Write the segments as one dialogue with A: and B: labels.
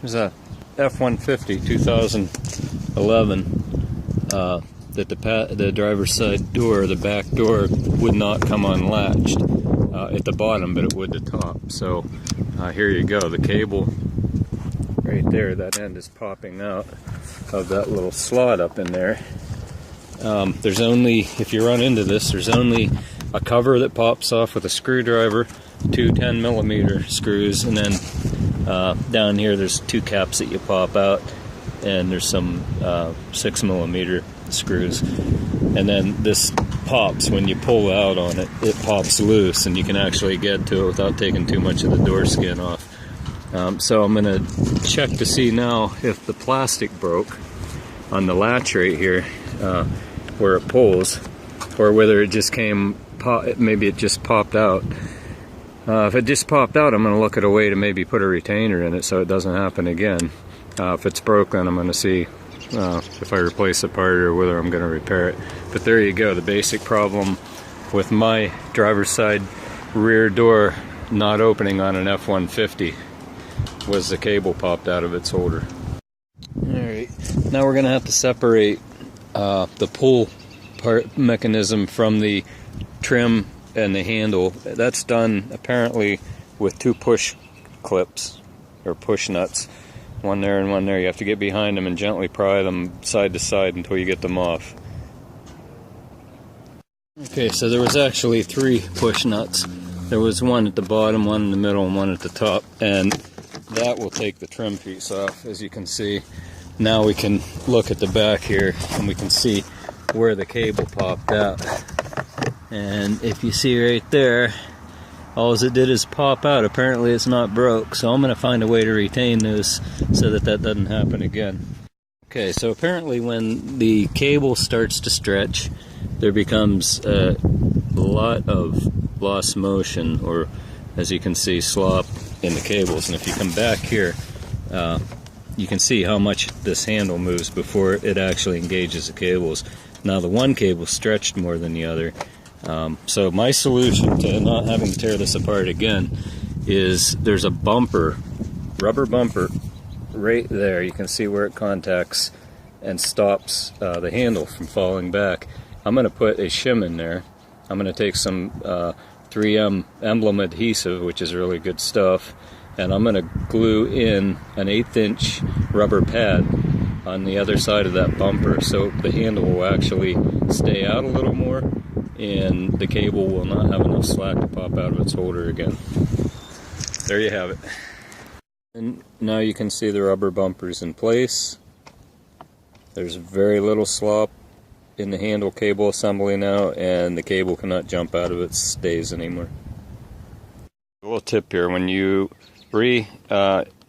A: There's a f-150 2011 that the driver's side door, the back door, would not come unlatched at the bottom, but it would the top. So here you go, the cable right there, that end is popping out of that little slot up in there. There's only, if you run into this, there's only a cover that pops off with a screwdriver, two 10mm screws, and then down here there's two caps that you pop out, and there's some 6mm screws. And then this pops when you pull out on it, it pops loose, and you can actually get to it without taking too much of the door skin off. So I'm going to check to see now if the plastic broke on the latch right here where it pulls, or whether it just maybe it just popped out. If it just popped out, I'm going to look at a way to maybe put a retainer in it so it doesn't happen again. If it's broken, I'm going to see if I replace the part or whether I'm going to repair it. But there you go, the basic problem with my driver's side rear door not opening on an F-150 was the cable popped out of its holder. Alright, now we're going to have to separate the pull part mechanism from the trim and the handle. That's done apparently with two push clips or push nuts, one there and one there. You have to get behind them and gently pry them side to side until you get them off. Okay, so there was actually three push nuts. There was one at the bottom, one in the middle, and one at the top, and that will take the trim piece off, as you can see. Now we can look at the back here and we can see where the cable popped out. And if you see right there, all it did is pop out. Apparently it's not broke, so I'm going to find a way to retain this so that that doesn't happen again. Okay, so apparently when the cable starts to stretch, there becomes a lot of lost motion, or as you can see, slop in the cables. And if you come back here, you can see how much this handle moves before it actually engages the cables. Now the one cable stretched more than the other. So my solution to not having to tear this apart again is there's a bumper, rubber bumper, right there. You can see where it contacts and stops the handle from falling back. I'm going to put a shim in there. I'm going to take some 3M emblem adhesive, which is really good stuff, and I'm going to glue in an 1/8" rubber pad on the other side of that bumper so the handle will actually stay out a little more and the cable will not have enough slack to pop out of its holder again. There you have it. And now you can see the rubber bumpers in place. There's very little slop in the handle cable assembly now, and the cable cannot jump out of its stays anymore. A little tip here: when you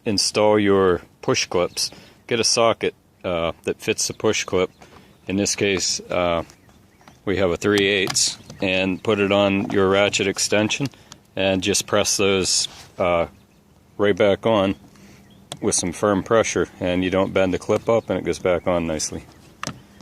A: install your push clips, get a socket that fits the push clip. In this case, we have a 3/8, and put it on your ratchet extension and just press those right back on with some firm pressure, and you don't bend the clip up and it goes back on nicely.